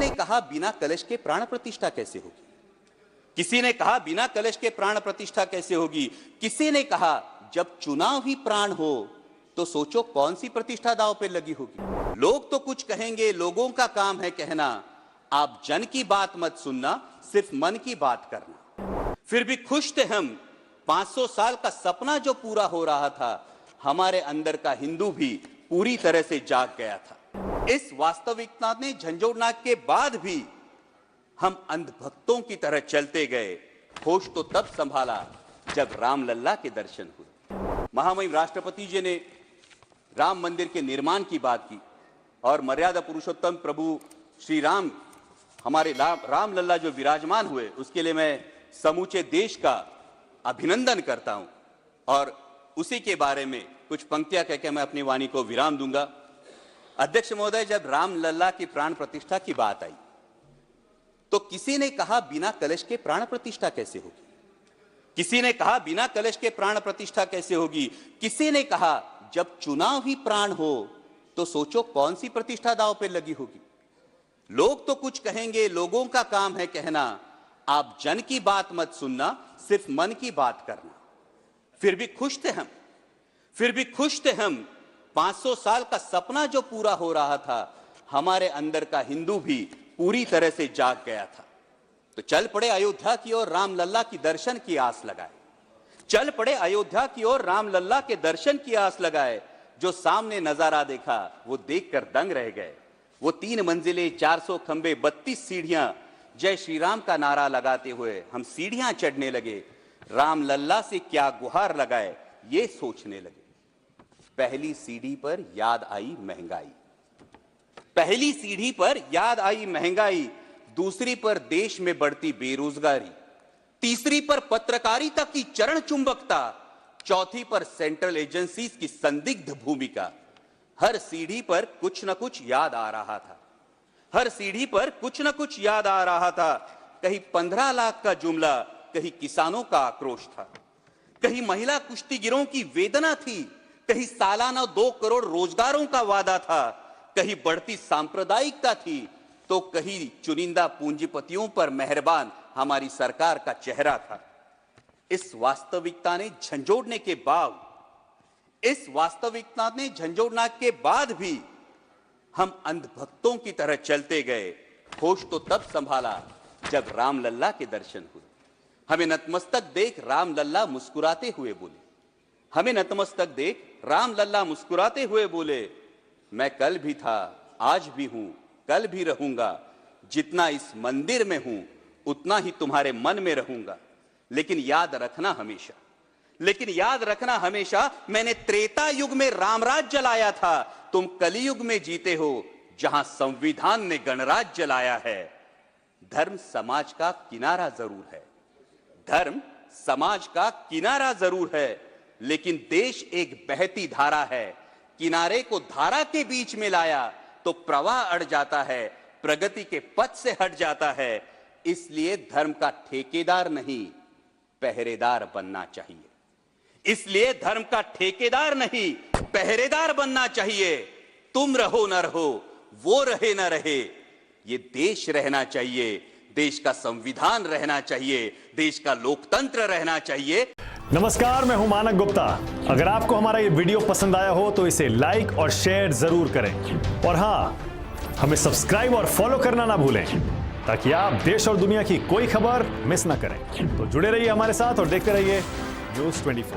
ने कहा बिना कलश के प्राण प्रतिष्ठा कैसे होगी? किसी ने कहा बिना कलश के प्राण प्रतिष्ठा कैसे होगी? किसी ने कहा जब चुनाव ही प्राण हो तो सोचो कौन सी प्रतिष्ठा दांव पे लगी होगी। लोग तो कुछ कहेंगे, लोगों का काम है कहना, आप जन की बात मत सुनना, सिर्फ मन की बात करना। फिर भी खुश थे हम, 500 साल का सपना जो पूरा हो रहा था, हमारे अंदर का हिंदू भी पूरी तरह से जाग गया था। इस वास्तविकता ने झंझोड़नाक के बाद भी हम अंधभक्तों की तरह चलते गए। होश तो तब संभाला जब रामलल्ला के दर्शन हुए। महामहिम राष्ट्रपति जी ने राम मंदिर के निर्माण की बात की और मर्यादा पुरुषोत्तम प्रभु श्री राम, हमारे रामलल्ला जो विराजमान हुए, उसके लिए मैं समूचे देश का अभिनंदन करता हूं और उसी के बारे में कुछ पंक्तियां कहकर मैं अपनी वाणी को विराम दूंगा। अध्यक्ष महोदय, जब रामलल्ला की प्राण प्रतिष्ठा की बात आई तो किसी ने कहा बिना कलश के प्राण प्रतिष्ठा कैसे होगी? किसी ने कहा बिना कलश के प्राण प्रतिष्ठा कैसे होगी? किसी ने कहा जब चुनाव ही प्राण हो तो सोचो कौन सी प्रतिष्ठा दांव पे लगी होगी। लोग तो कुछ कहेंगे, लोगों का काम है कहना, आप जन की बात मत सुनना, सिर्फ मन की बात करना। फिर भी खुश थे हम, 500 साल का सपना जो पूरा हो रहा था, हमारे अंदर का हिंदू भी पूरी तरह से जाग गया था। तो चल पड़े अयोध्या की ओर, रामलल्ला की दर्शन की आस लगाए। चल पड़े अयोध्या की ओर, रामलल्ला के दर्शन की आस लगाए। जो सामने नजारा देखा वो देखकर दंग रह गए। वो 3 मंजिले, 400 खंबे, 32 सीढ़ियां, जय श्री राम का नारा लगाते हुए हम सीढ़ियां चढ़ने लगे। रामलल्ला से क्या गुहार लगाए ये सोचने लगे। पहली सीढ़ी पर याद आई महंगाई, पहली सीढ़ी पर याद आई महंगाई, दूसरी पर देश में बढ़ती बेरोजगारी, तीसरी पर पत्रकारिता की चरण चुंबकता, चौथी पर सेंट्रल एजेंसीज की संदिग्ध भूमिका। हर सीढ़ी पर कुछ न कुछ याद आ रहा था, हर सीढ़ी पर कुछ न कुछ याद आ रहा था। कहीं 15 लाख का जुमला, कहीं किसानों का आक्रोश था, कहीं महिला कुश्तीगिरों की वेदना थी, कहीं सालाना 2 करोड़ रोजगारों का वादा था, कहीं बढ़ती सांप्रदायिकता थी, तो कहीं चुनिंदा पूंजीपतियों पर मेहरबान हमारी सरकार का चेहरा था। इस वास्तविकता ने झंझोड़ने के बाद भी हम अंधभक्तों की तरह चलते गए। होश तो तब संभाला जब रामलल्ला के दर्शन हुए। हमें नतमस्तक देख रामलल्ला मुस्कुराते हुए बोले, हमें नतमस्तक देख रामलल्ला मुस्कुराते हुए बोले, मैं कल भी था, आज भी हूं, कल भी रहूंगा। जितना इस मंदिर में हूं उतना ही तुम्हारे मन में रहूंगा। लेकिन याद रखना हमेशा मैंने त्रेता युग में रामराज जलाया था, तुम कलयुग में जीते हो जहां संविधान ने गणराज जलाया है। धर्म समाज का किनारा जरूर है, धर्म समाज का किनारा जरूर है, लेकिन देश एक बहती धारा है। किनारे को धारा के बीच में लाया तो प्रवाह अड़ जाता है, प्रगति के पथ से हट जाता है। इसलिए धर्म का ठेकेदार नहीं, पहरेदार बनना चाहिए। इसलिए धर्म का ठेकेदार नहीं, पहरेदार बनना चाहिए। तुम रहो न रहो, वो रहे न रहे, ये देश रहना चाहिए, देश का संविधान रहना चाहिए, देश का लोकतंत्र रहना चाहिए। नमस्कार, मैं हूं मानक गुप्ता। अगर आपको हमारा ये वीडियो पसंद आया हो तो इसे लाइक और शेयर जरूर करें और हाँ, हमें सब्सक्राइब और फॉलो करना ना भूलें ताकि आप देश और दुनिया की कोई खबर मिस ना करें। तो जुड़े रहिए हमारे साथ और देखते रहिए न्यूज़ 24।